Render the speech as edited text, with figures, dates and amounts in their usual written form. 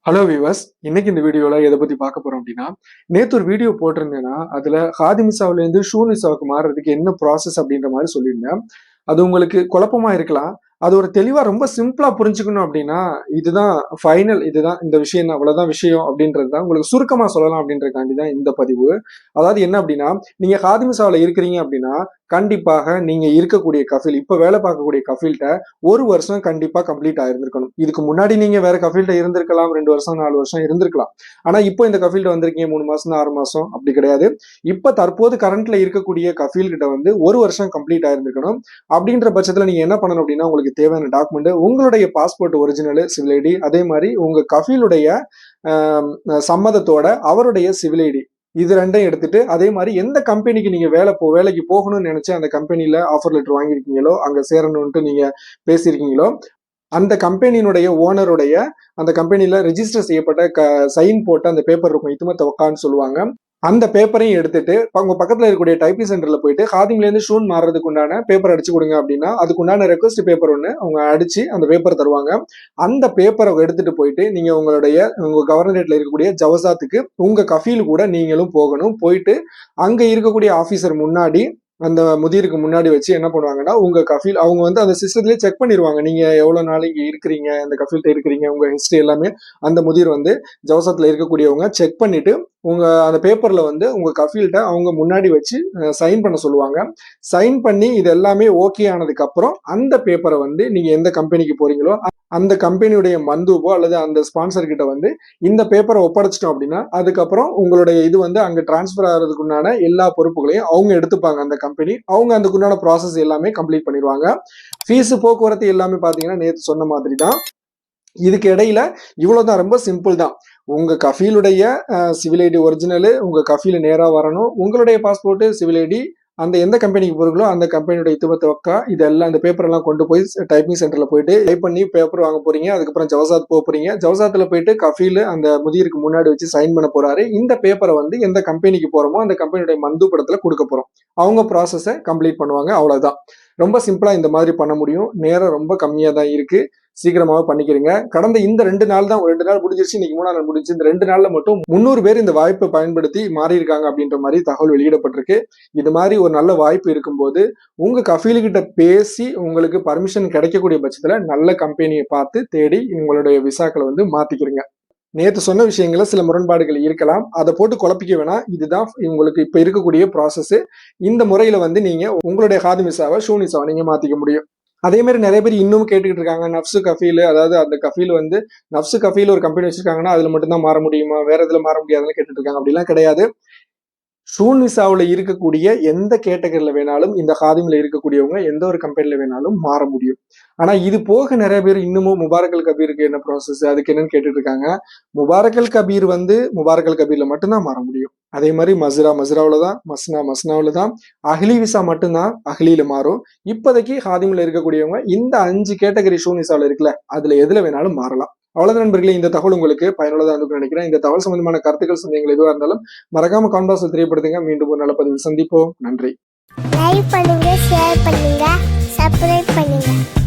Hello viewers, இன்னைக்கு இந்த வீடியோல எதை பத்தி பார்க்க போறோம் அப்படின்னா, நேத்து ஒரு வீடியோ போட்டிருந்தேன்னா அதுல ஹாதிமிசாவில இருந்து ஷூனிசாவுக்கு மாறுறதுக்கு என்ன ப்ராசஸ் அப்படின்ற மாதிரி சொல்லியிருந்தேன். அது உங்களுக்கு குழப்பமா இருக்கலாம். அது ஒரு தெளிவா ரொம்ப சிம்பிளா புரிஞ்சுக்கணும் அப்படின்னா, இதுதான் ஃபைனல், இதுதான் இந்த விஷயம் தான், அவ்வளவுதான் விஷயம் அப்படின்றது தான் உங்களுக்கு சுருக்கமா சொல்லலாம் அப்படின்றதுக்காண்டி தான் இந்த பதிவு. அதாவது என்ன அப்படின்னா, நீங்க ஹாதிமிசாவில இருக்கிறீங்க அப்படின்னா கண்டிப்பாக நீங்க இருக்கக்கூடிய கஃபீல், இப்ப வேலை பார்க்கக்கூடிய கஃபீல்ட்ட 1 வருஷம் கண்டிப்பா கம்ப்ளீட் ஆயிருந்திருக்கணும். இதுக்கு முன்னாடி நீங்க வேற கஃபீல்ட்ட இருந்திருக்கலாம், 2 வருஷம் 4 வருஷம் இருந்திருக்கலாம். ஆனா இப்போ இந்த கஃபீல்ட்ட வந்திருக்கீங்க 3 மாசம் 6 மாசம் அப்படி கிடையாது. இப்ப தற்போது கரண்ட்ல இருக்கக்கூடிய கஃபீல் கிட்ட வந்து 1 வருஷம் கம்ப்ளீட் ஆயிருந்திருக்கணும். அப்படின்ற பட்சத்துல நீங்க என்ன பண்ணணும் அப்படின்னா, உங்களுக்கு தேவையான டாக்குமெண்ட் உங்களுடைய பாஸ்போர்ட் ஒரிஜினல், சிவில் ஐடி, அதே மாதிரி உங்க கஃபீலுடைய சம்மதத்தோட அவருடைய சிவில் ஐடி, இது 2யும் எடுத்துட்டு, அதே மாதிரி எந்த கம்பெனிக்கு நீங்க வேலைக்கு போகணும்னு நினைச்சு அந்த கம்பெனில ஆஃபர் லெட்டர் வாங்கியிருக்கீங்களோ, அங்க சேரணும்ட்டு நீங்க பேசியிருக்கீங்களோ, அந்த கம்பெனியினுடைய ஓனருடைய அந்த கம்பெனில ரெஜிஸ்டர் செய்யப்பட்ட சைன் போட்ட அந்த பேப்பர் இருக்கும், இத்தும தவக்கான்னு சொல்லுவாங்க. அந்த பேப்பரையும் எடுத்துட்டு உங்க பக்கத்துல இருக்கக்கூடிய டைப்பிங் சென்டர்ல போயிட்டு ஹாதிம்ல இருந்து ஷூன் மாறுறதுக்கு உண்டான பேப்பர் அடிச்சு கொடுங்க அப்படின்னா, அதுக்கு உண்டான ரெக்வஸ்ட் பேப்பர் ஒண்ணு அவங்க அடிச்சு அந்த பேப்பர் தருவாங்க. அந்த பேப்பரை எடுத்துட்டு போயிட்டு நீங்க உங்க கவர்னரேட்ல இருக்கக்கூடிய ஜவசாத்துக்கு உங்க கஃபீல் கூட நீங்களும் போகணும். போயிட்டு அங்க இருக்கக்கூடிய ஆபீசர் முன்னாடி, அந்த முதிருக்கு முன்னாடி வச்சு என்ன பண்ணுவாங்கன்னா, உங்க கஃபீல் அவங்க வந்து அந்த சிஸ்டத்திலேயே செக் பண்ணிடுவாங்க. நீங்க எவ்வளவு நாள் இங்க இருக்கிறீங்க, அந்த கஃபீல்ட்ட இருக்கிறீங்க, உங்க ஹிஸ்டரி எல்லாமே அந்த முதிர் வந்து ஜவசத்துல இருக்கக்கூடியவங்க செக் பண்ணிட்டு உங்க அந்த பேப்பர்ல வந்து உங்க கஃபீல்ட்ட அவங்க முன்னாடி வச்சு சைன் பண்ண சொல்லுவாங்க. சைன் பண்ணி இது எல்லாமே ஓகே ஆனதுக்கு அப்புறம் அந்த பேப்பரை வந்து நீங்க எந்த கம்பெனிக்கு போறீங்களோ அந்த கம்பெனியுடைய மந்தூபோ அல்லது அந்த ஸ்பான்சர் கிட்ட வந்து இந்த பேப்பரை ஒப்படைச்சிட்டோம் அப்படின்னா, அதுக்கப்புறம் உங்களுடைய இது வந்து அங்க டிரான்ஸ்பர் ஆகிறதுக்குண்டான எல்லா பொறுப்புகளையும் அவங்க எடுத்துப்பாங்க. அந்த கம்பெனி அவங்க அதுக்குண்டான ப்ராசஸ் எல்லாமே கம்ப்ளீட் பண்ணிடுவாங்க. ஃபீஸ், போக்குவரத்து எல்லாமே பாத்தீங்கன்னா நேற்று சொன்ன மாதிரி தான். இதுக்கு இடையில இவ்வளவுதான், ரொம்ப சிம்பிள் தான். உங்க கஃபீலுடைய சிவில் ஐடி ஒரிஜினல் உங்க கஃபீல நேரா வரணும். உங்களுடைய பாஸ்போர்ட், சிவில் ஐடி, அந்த எந்த கம்பெனிக்கு போறீங்களோ அந்த கம்பெனியோட இத்துவத்தவக்கா இதெல்லாம் இந்த பேப்பர் எல்லாம் கொண்டு போய் டைப்பிங் சென்டர்ல போயிட்டு டைப் பண்ணி பேப்பர் வாங்க போறீங்க. அதுக்கப்புறம் ஜவசாத் போக போறீங்க. ஜவசாத்துல போயிட்டு கஃபீல் அந்த முதிருக்கு முன்னாடி வச்சு சைன் பண்ண போறாரு. இந்த பேப்பரை வந்து எந்த கம்பெனிக்கு போறோமோ அந்த கம்பெனியோட மந்து படத்துல கொடுக்க போறோம். அவங்க ப்ராசஸை கம்ப்ளீட் பண்ணுவாங்க. அவ்வளவுதான். ரொம்ப சிம்பிளா இந்த மாதிரி பண்ண முடியும். நேரம் ரொம்ப கம்மியா தான் இருக்கு. சீக்கிரமாவே பண்ணிக்கிறீங்க. கடந்த இந்த 2 நாள் தான், 2 நாள் முடிஞ்சிருச்சு, இன்னைக்கு 3ஆம் நாள் முடிஞ்சு. இந்த 2 நாள்ல மட்டும் 300 பேர் இந்த வாய்ப்பை பயன்படுத்தி மாறி இருக்காங்க அப்படின்ற மாதிரி தகவல் வெளியிடப்பட்டிருக்கு. இது மாதிரி ஒரு நல்ல வாய்ப்பு இருக்கும்போது உங்க கஃபீல் கிட்ட பேசி உங்களுக்கு பர்மிஷன் கிடைக்கக்கூடிய பட்சத்துல நல்ல கம்பெனியை பார்த்து தேடி உங்களுடைய விசாக்களை வந்து மாத்திக்கிறீங்க. நேத்து சொன்ன விஷயங்கள சில முரண்பாடுகள் இருக்கலாம். அதை போட்டு குழப்பிக்க வேணாம். இதுதான் உங்களுக்கு இப்ப இருக்கக்கூடிய ப்ராசஸ். இந்த முறையில வந்து நீங்க உங்களுடைய ஹாதிமிசாவை ஷூனிசாவை நீங்க மாத்திக்க முடியும். அதே மாதிரி நிறைய பேர் இன்னும் கேட்டுக்கிட்டு இருக்காங்க, நப்சு கஃபீல், அதாவது அந்த கஃபீல் வந்து நப்சு கஃபீல் ஒரு கம்பெனி வச்சிருக்காங்கன்னா அதுல மட்டும்தான் மாற முடியுமா, வேற இதுல மாற முடியாதுன்னு கேட்டுட்டு இருக்காங்க. அப்படிலாம் கிடையாது. ஷூன் விசாவுல இருக்கக்கூடிய எந்த கேட்டகரியில வேணாலும் இந்த ஹாதிம்ல இருக்கக்கூடியவங்க எந்த ஒரு கம்பெனில வேணாலும் மாற முடியும். ஆனா இது போக நிறைய பேர் இன்னமும் முபாரக்கல் கபீருக்கு என்ன ப்ராசஸ், அதுக்கு என்னன்னு கேட்டுட்டு இருக்காங்க. முபாரக்கல் கபீர் வந்து முபாரக்கல் கபீர்ல மட்டும்தான் மாற முடியும். அதே மாதிரி மஸ்ராவுல தான், மஸ்னாவுல தான், அஹ்லி விசா மட்டும்தான் அஹ்லியில மாறும். இப்போதைக்கு ஹாதிம்ல இருக்கக்கூடியவங்க இந்த 5 கேட்டகரி ஷூன் விசாவில் இருக்குல்ல, அதுல எதுல வேணாலும் மாறலாம். அவ்வளவு நண்பர்களே, இந்த தகவல் உங்களுக்கு பயனுள்ளதா இருக்கும்னு நினைக்கிறேன். இந்த தகவல் சம்பந்தமான கருத்துக்கள், சந்தேகங்கள் எதுவாக இருந்தாலும் மறக்காம கான்பாக்ஸ்ல தெரியப்படுத்துங்க. மீண்டும் ஒரு நல்ல பதிவில் சந்திப்போம். நன்றி. லைக் பண்ணுங்க, ஷேர் பண்ணுங்க, சப்ஸ்கிரைப் பண்ணுங்க.